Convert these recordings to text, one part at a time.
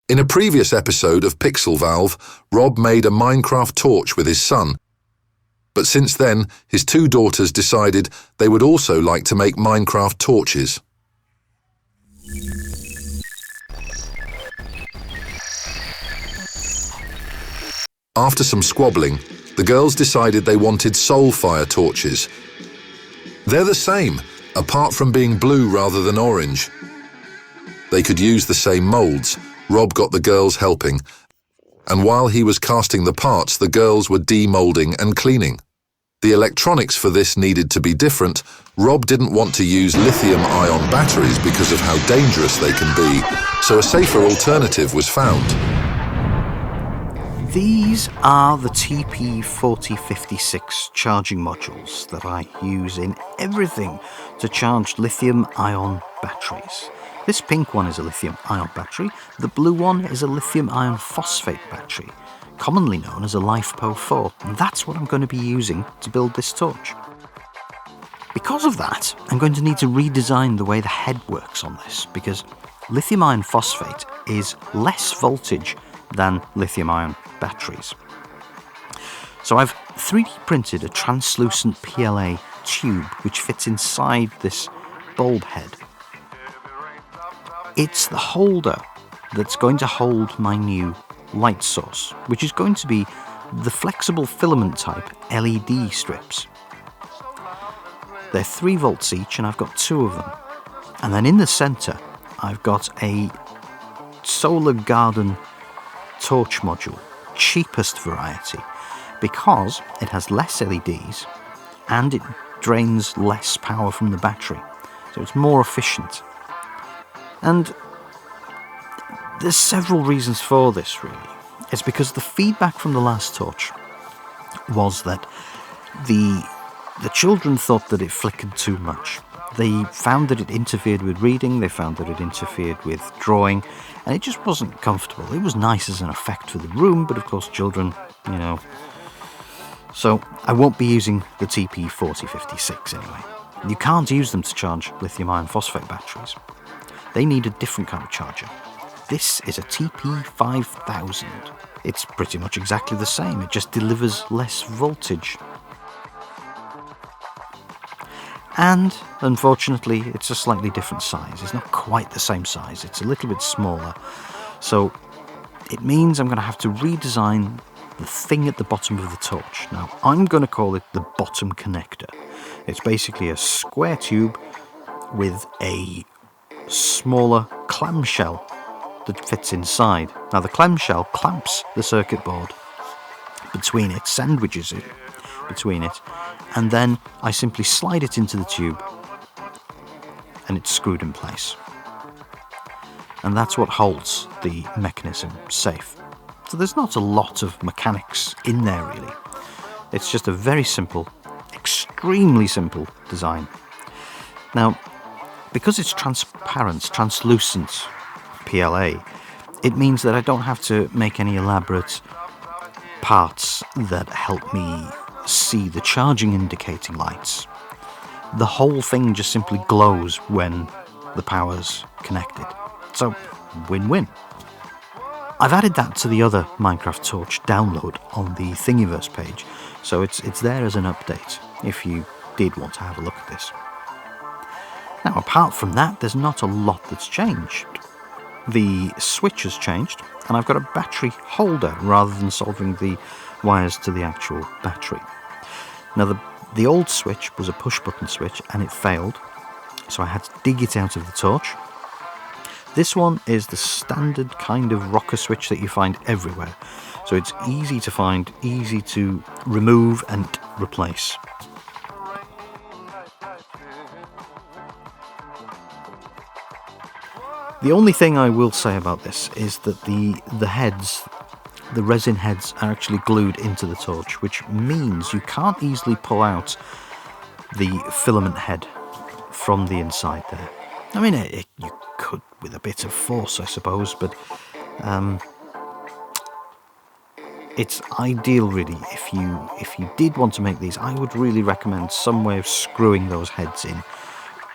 In a previous episode of Pixel Valve, Rob made a Minecraft torch with his son. But since then, his two daughters decided they would also like to make Minecraft torches. After some squabbling, the girls decided they wanted Soulfire torches. They're the same, apart from being blue rather than orange. They could use the same molds. Rob got the girls helping, and while he was casting the parts, the girls were demolding and cleaning. The electronics for this needed to be different. Rob didn't want to use lithium-ion batteries because of how dangerous they can be, so a safer alternative was found. These are the TP4056 charging modules that I use in everything to charge lithium-ion batteries. This pink one is a lithium-ion battery, the blue one is a lithium-iron phosphate battery, commonly known as a LiFePO 4, and that's what I'm going to be using to build this torch. Because of that, I'm going to need to redesign the way the head works on this, because lithium-iron phosphate is less voltage than lithium-ion batteries. So I've 3D printed a translucent PLA tube which fits inside this bulb head. It's the holder that's going to hold my new light source, which is going to be the flexible filament type LED strips. They're 3 volts each and I've got 2 of them. And then in the centre I've got a solar garden torch module, cheapest variety, because it has less LEDs and it drains less power from the battery, so it's more efficient. And there's several reasons for this, really. It's because the feedback from the last torch was that the children thought that it flickered too much. They found that it interfered with reading, they found that it interfered with drawing, and it just wasn't comfortable. It was nice as an effect for the room, but of course children, So I won't be using the TP4056 anyway. You can't use them to charge lithium-iron phosphate batteries. They need a different kind of charger. This is a TP5000. It's pretty much exactly the same, it just delivers less voltage. And, unfortunately, it's a slightly different size. It's not quite the same size, it's a little bit smaller. So, it means I'm going to have to redesign the thing at the bottom of the torch. Now, I'm going to call it the bottom connector. It's basically a square tube with a smaller clamshell that fits inside. Now the clamshell clamps the circuit board between it, sandwiches it between it, and then I simply slide it into the tube and it's screwed in place. And that's what holds the mechanism safe. So there's not a lot of mechanics in there really. It's just a very simple, extremely simple design. Now, because it's translucent PLA, it means that I don't have to make any elaborate parts that help me see the charging indicating lights. The whole thing just simply glows when the power's connected. So, win-win. I've added that to the other Minecraft Torch download on the Thingiverse page, so it's there as an update if you did want to have a look at this. Now, apart from that, there's not a lot that's changed. The switch has changed, and I've got a battery holder rather than solvering the wires to the actual battery. Now, the old switch was a push-button switch, and it failed, so I had to dig it out of the torch. This one is the standard kind of rocker switch that you find everywhere, so it's easy to find, easy to remove and replace. The only thing I will say about this is that the resin heads are actually glued into the torch, which means you can't easily pull out the filament head from the inside there. I mean, you could with a bit of force, I suppose, but it's ideal really. If you did want to make these, I would really recommend some way of screwing those heads in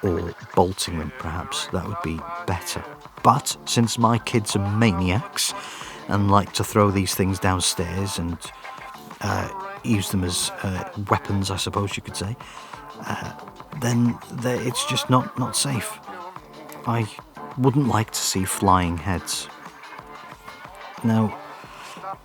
or bolting them perhaps, that would be better. But since my kids are maniacs and like to throw these things downstairs and use them as weapons, I suppose you could say, then it's just not safe. I wouldn't like to see flying heads. Now,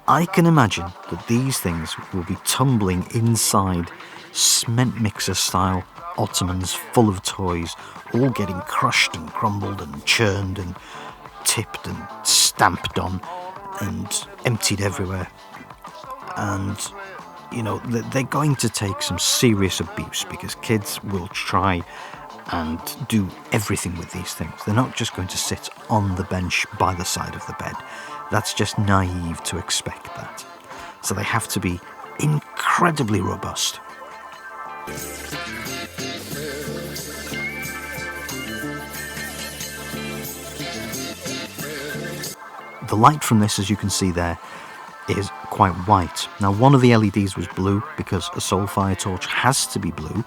I can imagine that these things will be tumbling inside cement mixer style ottomans full of toys, all getting crushed and crumbled and churned and tipped and stamped on and emptied everywhere. And, you know, they're going to take some serious abuse because kids will try and do everything with these things. They're not just going to sit on the bench by the side of the bed. That's just naive to expect that. So they have to be incredibly robust. The light from this, as you can see there, is quite white. Now, one of the LEDs was blue because a Soulfire torch has to be blue,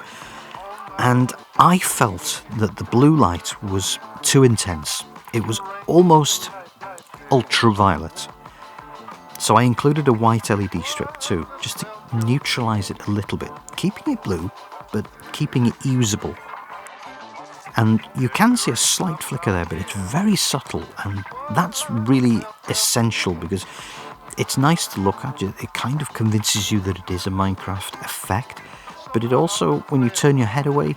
and I felt that the blue light was too intense. It was almost ultraviolet. So I included a white LED strip too, just to neutralise it a little bit, keeping it blue, but keeping it usable. And you can see a slight flicker there, but it's very subtle, and that's really essential because it's nice to look at. It kind of convinces you that it is a Minecraft effect, but it also, when you turn your head away,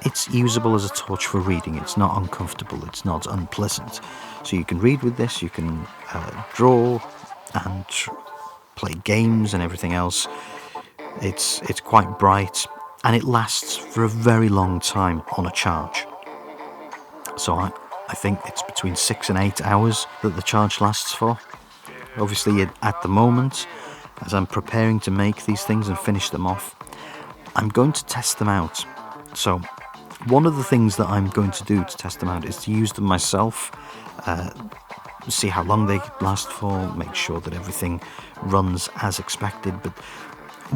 it's usable as a torch for reading. It's not uncomfortable, it's not unpleasant. So you can read with this, you can draw and play games and everything else. It's quite bright, and it lasts for a very long time on a charge. So I think it's between 6 and 8 hours that the charge lasts for. Obviously, at the moment, as I'm preparing to make these things and finish them off, I'm going to test them out. So one of the things that I'm going to do to test them out is to use them myself, see how long they last for, make sure that everything runs as expected. But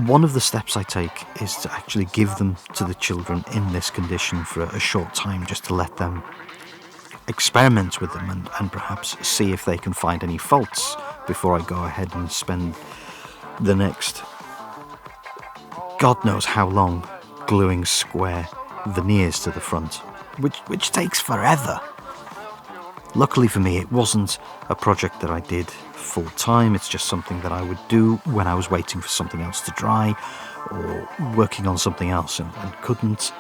one of the steps I take is to actually give them to the children in this condition for a short time, just to let them experiment with them and perhaps see if they can find any faults before I go ahead and spend the next God knows how long gluing square veneers to the front, which takes forever. Luckily for me, it wasn't a project that I did full time. It's just something that I would do when I was waiting for something else to dry or working on something else and couldn't.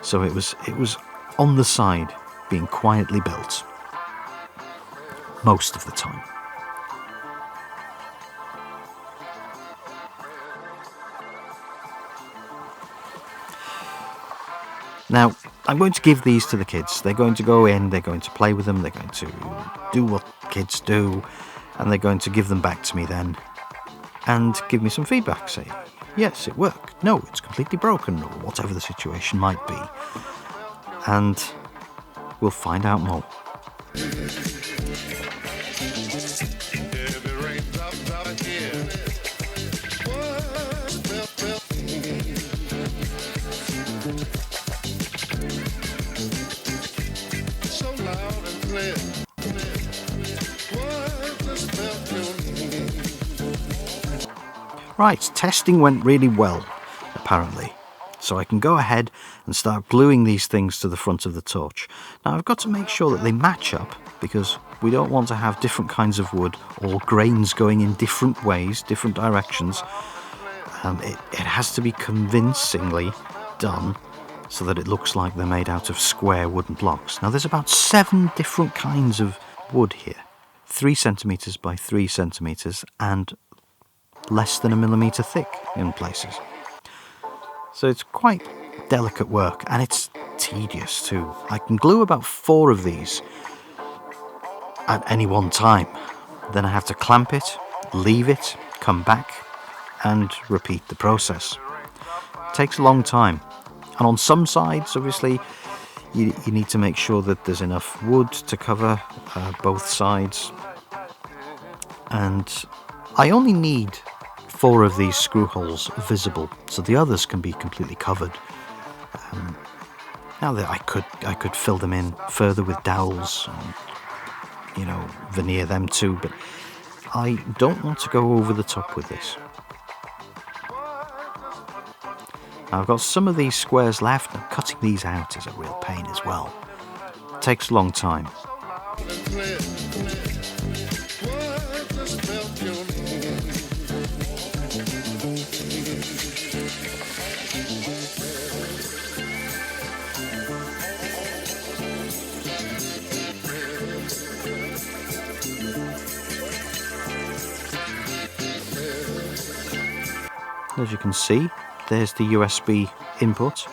So it was on the side, being quietly built most of the time. Now, I'm going to give these to the kids. They're going to go in, they're going to play with them, they're going to do what kids do, and they're going to give them back to me then and give me some feedback, say, yes, it worked, no, it's completely broken, or whatever the situation might be. And we'll find out more. Right, testing went really well, apparently. So I can go ahead and start gluing these things to the front of the torch. Now I've got to make sure that they match up, because we don't want to have different kinds of wood or grains going in different ways, different directions. It has to be convincingly done so that it looks like they're made out of square wooden blocks. Now there's about 7 different kinds of wood here. 3 centimetres by 3 centimetres and less than 1 millimetre thick in places. So it's quite delicate work, and it's tedious too. I can glue about 4 of these at any one time. Then I have to clamp it, leave it, come back, and repeat the process. It takes a long time. And on some sides, obviously, you need to make sure that there's enough wood to cover both sides. And I only need 4 of these screw holes visible, so the others can be completely covered. Now that I could fill them in further with dowels and, you know, veneer them too, but I don't want to go over the top with this. Now I've got some of these squares left, and cutting these out is a real pain as well. It takes a long time. As you can see, there's the USB input,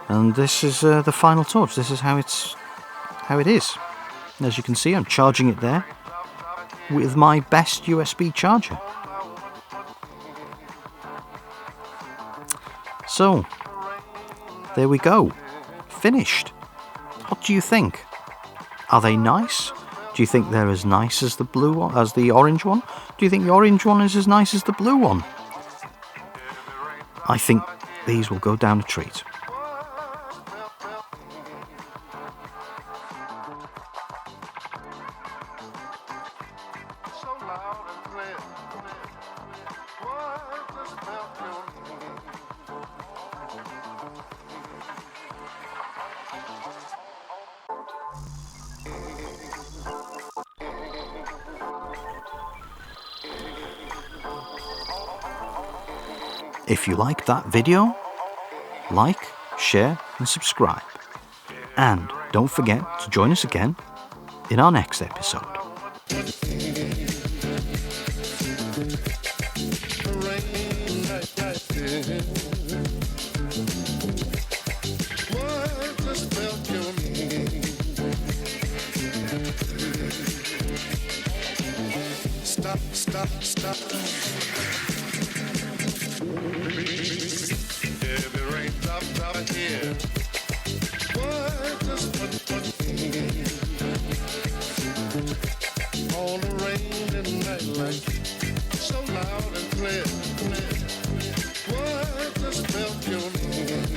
and this is the final torch. This is how it is. And as you can see, I'm charging it there with my best USB charger. So there we go, finished. What do you think? Are they nice? Do you think they're as nice as the blue one, as the orange one? Do you think the orange one is as nice as the blue one? I think these will go down a treat. If you liked that video, like, share and subscribe. And don't forget to join us again in our next episode. Stop. Heavy rain, drop here. What just all the rain and night light, so loud and clear. What just felt your name?